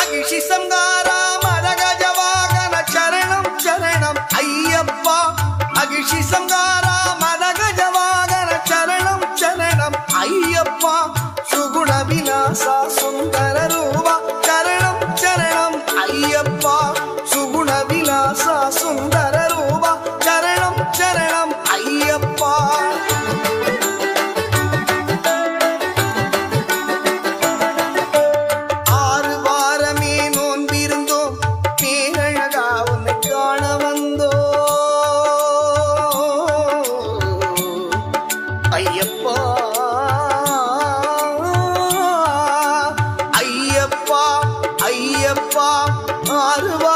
மகிஷி Sankara மரகஜ வாகன சரணம் சரணம் ஐயப்பா மகிஷி சங்காரா மரகஜ வாகன சரணம் சரணம் ஐயப்பா சுகுண விலாசா சுந்தர ரூபா சரணம் சரணம் ஐயப்பா சுகுண விலாசா சுந்தர ரூபா சரணம் சரணம் ஐயப்பா ஐயப்பா ஐயப்பா ஐயப்பா ஆறுவா